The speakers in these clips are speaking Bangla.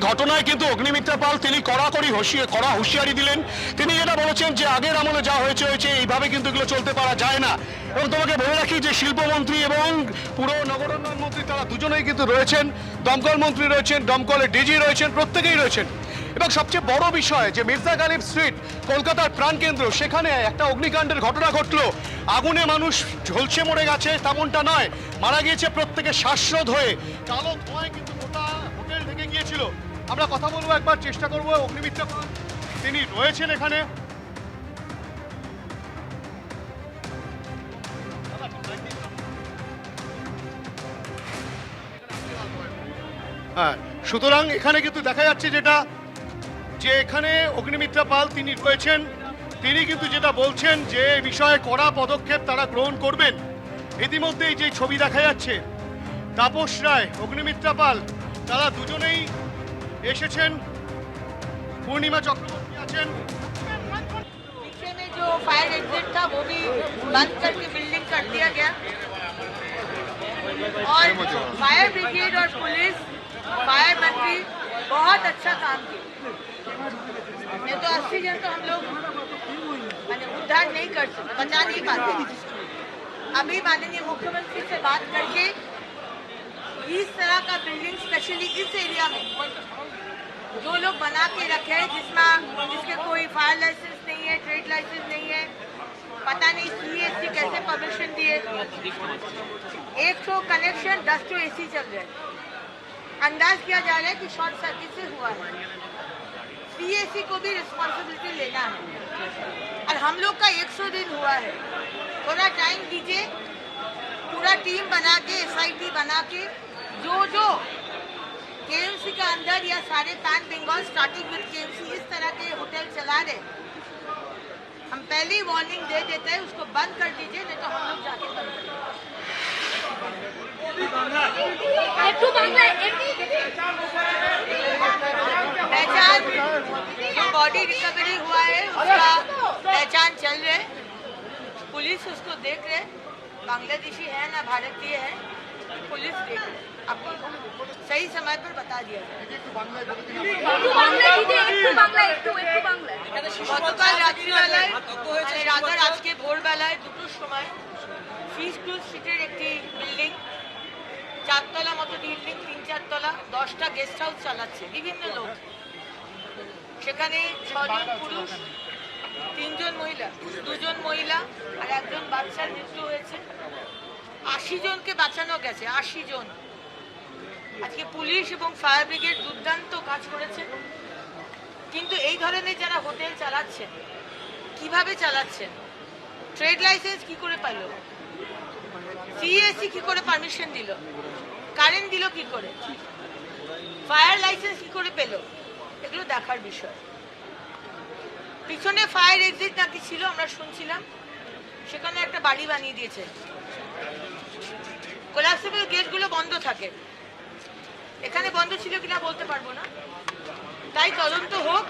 ঘটনায় কিন্তু অগ্নিমিত্রা পাল তিনি কড়াকড়ি হুঁশিয়ারি দিলেন। তিনি যেটা বলেছেন যে আগের আমলে যা হয়েছে এইভাবে কিন্তু এগুলো চলতে পারা যায় না। এবং তোমাকে বলে রাখি যে শিল্পমন্ত্রী এবং পুরো নগরোন্নয়ন মন্ত্রী তারা দুজনেই কিন্তু রয়েছেন, দমকল মন্ত্রী রয়েছেন, দমকলের ডিজি রয়েছেন, প্রত্যেকেই রয়েছেন। এবং সবচেয়ে বড় বিষয় যে মির্জা গালিব স্ট্রিট কলকাতার প্রাণকেন্দ্র, সেখানে একটা অগ্নিকাণ্ডের ঘটনা ঘটলো। আগুনে মানুষ ঝলসে মরে গেছে তেমনটা নয়, মারা গিয়েছে প্রত্যেকে শ্বাসরোধ হয়ে। কালো ধোঁয়ায় কিন্তু গোটা হোটেল ঢেকে গিয়েছিল। আমরা কথা বলবো, একবার চেষ্টা করবো। অগ্নিমিত্রা পাল তিনি রয়েছেন এখানে। হ্যাঁ, সুতরাং এখানে কিন্তু দেখা যাচ্ছে যেটা যে এখানে অগ্নিমিত্রা পাল তিনি রয়েছেন, তিনি কিন্তু যেটা বলছেন যে এই বিষয়ে কড়া পদক্ষেপ তারা গ্রহণ করবেন। ইতিমধ্যেই যে ছবি দেখা যাচ্ছে, তাপস রায়, অগ্নিমিত্রা পাল তারা দুজনেই এসেছেন, পূর্ণিমা চক্রবর্তী আছেন। पीछे में जो फायर एग्जिट था वो भी बंद करके बिल्डिंग कर दिया गया और फायर ब्रिगेड और पुलिस, फायर मंत्री बहुत अच्छा काम किया। नहीं तो 80 जन तो हम लोग मैंने उद्धार नहीं कर सकते, बचा नहीं पाते। अभी माननीय मुख्यमंत्री से बात करके इस तरह का बिल्डिंग स्पेशली इस एरिया में जो लोग बना के रखे हैं जिसके कोई फायर लाइसेंस नहीं है, ट्रेड लाइसेंस नहीं है, पता नहीं सीएससी कैसे परमिशन दिए, 100 कनेक्शन 10 तो एसी चल रहे हैं। अंदाज किया जा रहा है कि शॉर्ट सर्किट से हुआ है। सीएससी को भी रिस्पॉन्सिबिलिटी लेना है और हम लोग का 100 दिन हुआ है। थोड़ा टाइम दीजिए, पूरा टीम बना के, एसआईटी बना के, जो केएमसी का अंदर या सारे pan Bengal starting with KMC इस तरह के होटल चला रहे, हम पहले ही वार्निंग दे देते हैं उसको बंद कर दीजिए, नहीं तो हम लोग जाके बंद कर पहचान जो बॉडी रिकवरी हुआ है उसका पहचान चल रहे, पुलिस उसको देख रहे, बांग्लादेशी है ना भारतीय है, पुलिस देख रहे, आपको सही समय पर बता दिया গতকাল রাত্রিবেলায় মানে রাতের আজকে ভোরবেলায় 2টোর সময় ফিশ ক্রুজ স্ট্রিটের একটি বিল্ডিং, 4 তলা মতো বিল্ডিং, 3-4 তলা, 10টা গেস্ট হাউস চালাচ্ছে বিভিন্ন লোক। সেখানে 6 জন পুরুষ, 3 জন মহিলা, 2 জন মহিলা আর 1 জন বাচ্চার মৃত্যু হয়েছে। 80 জনকে বাঁচানো গেছে, 80 জন। আজকে পুলিশ এবং ফায়ার ব্রিগেড দুর্দান্ত কাজ করেছে। কিন্তু এই ধরনের যারা হোটেল চালাচ্ছেন, কিভাবে চালাচ্ছেন, ট্রেড লাইসেন্স কি করে পেল, সিএসসি কি করে পারমিশন দিল, কারেন্ট দিল কি করে, ফায়ার লাইসেন্স কি করে পেল, এগুলো দেখার বিষয়। পিছনে ফায়ার এক্সিট নাকি ছিল, আমরা শুনছিলাম সেখানে একটা বাড়ি বানিয়ে দিয়েছে। কোলাপসিবল গেটগুলো বন্ধ থাকে, এখানে বন্ধ ছিল কিনা বলতে পারবো না। তাই তদন্ত হোক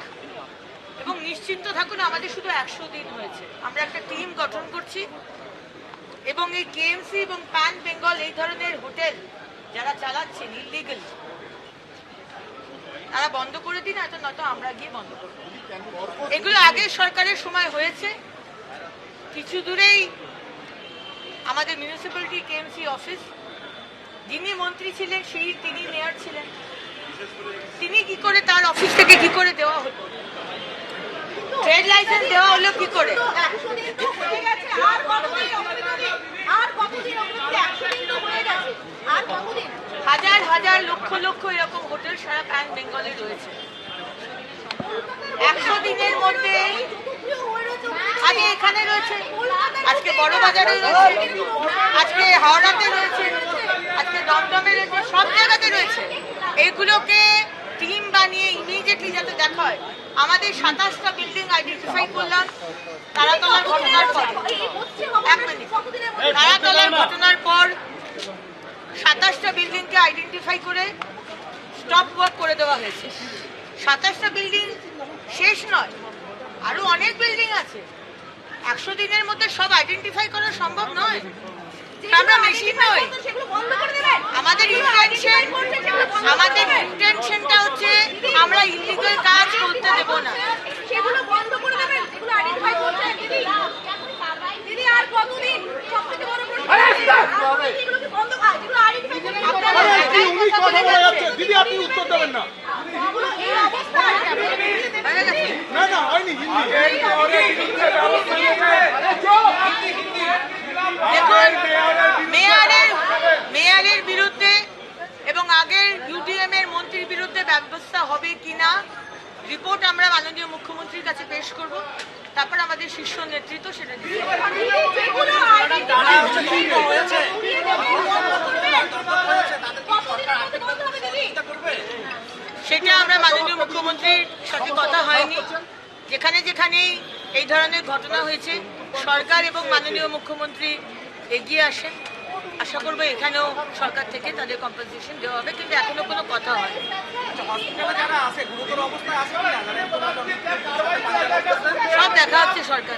এবং নিশ্চিন্ত থাকুন, আমাদের শুধু 100 দিন হয়েছে। আমরা একটা টিম গঠন করছি এবং এই কেএমসি এবং প্যান বেঙ্গল এই ধরনের হোটেল যারা চালাচ্ছেন ইলিগাল, তারা বন্ধ করে দিন, নয়তো আমরা গিয়ে বন্ধ করব। এগুলো আগের সরকারের সময় হয়েছে। কিছু দূরেই আমাদের মিউনিসিপ্যালিটি কেএমসি অফিস, যিনি মন্ত্রী ছিলেন তিনি মেয়র ছিলেন, তিনি কি করে তার অফিস থেকে কি করে দেওয়া হলো, ট্রেড লাইসেন্স দেওয়া হলো কি করে? হাজার হাজার লক্ষ লক্ষ এরকম হোটেল সারা প্যান বেঙ্গলে রয়েছে। 100 দিনের মধ্যে আগে এখানে রয়েছে, আজকে বড় বাজারে রয়েছে, আজকে হাওড়াতে রয়েছে, আজকে দমদমে রয়েছে, সব জায়গাতে রয়েছে। এগুলোকে টিম বানিয়ে ইমিডিয়েটলি যাতে দেখা হয়। আমাদের 27টা বিল্ডিং আইডেন্টিফাই করলাম তারাতলার ঘটনার পর, 1 মিনিট, তারাতলার ঘটনার পর 27টা বিল্ডিংকে আইডেন্টিফাই করে স্টপ ওয়ার্ক করে দেওয়া হয়েছে। 27টা বিল্ডিং শেষ নয়, আরো অনেক বিল্ডিং আছে। 100 দিনের মধ্যে সব আইডেন্টিফাই করা সম্ভব নয়। আমরা মেশিন নই। আমাদের ইন্টেনশনটা হচ্ছে আমরা ইলিগাল কাজ করতে দেব না। সেগুলো বন্ধ করে দেবেন, যেগুলো আইডেন্টিফাই করছেন দিদি। দিদি আর কতদিন? সবথেকে বড় প্রশ্ন এগুলোকে বন্ধ করুন, যেগুলো আইডেন্টিফাই করছেন আপনারা। উনি কথা বলে যাচ্ছে, দিদি আপনি উত্তর দেবেন না। এগুলো এই অবস্থা না না হয়নি, দেখুন, মেয়রের বিরুদ্ধে এবং আগের ইউডিএম এর মন্ত্রীর বিরুদ্ধে ব্যবস্থা হবে কিনা রিপোর্ট আমরা মাননীয় মুখ্যমন্ত্রীর কাছে পেশ করব, তারপর আমাদের শীর্ষ নেতৃত্ব সেটা দিবে। যেগুলো আইডেন্টিফাই হয়েছে সেটা আমরা মাননীয় মুখ্যমন্ত্রীর সাথে কথা হয়নি। যেখানে যেখানেই এই ধরনের ঘটনা হয়েছে সরকার এবং মাননীয় মুখ্যমন্ত্রী এগিয়ে আসেন। আশা করবো এখানেও সরকার থেকে তাদের কম্পেনসেশন দেওয়া হবে, কিন্তু এখনো কোনো কথা হয়নি। সব দেখা হচ্ছে সরকার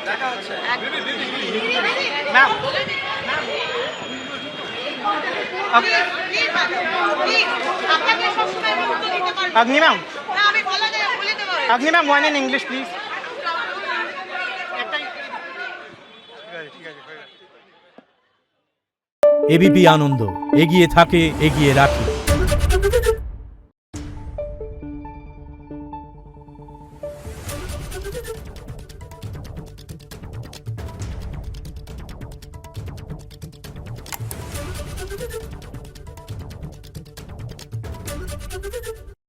Agni ma'am, আমি বলে দেবো। Agni ma'am, one in English, please. ABP Ananda এগিয়ে থাকে, এগিয়ে রাখে।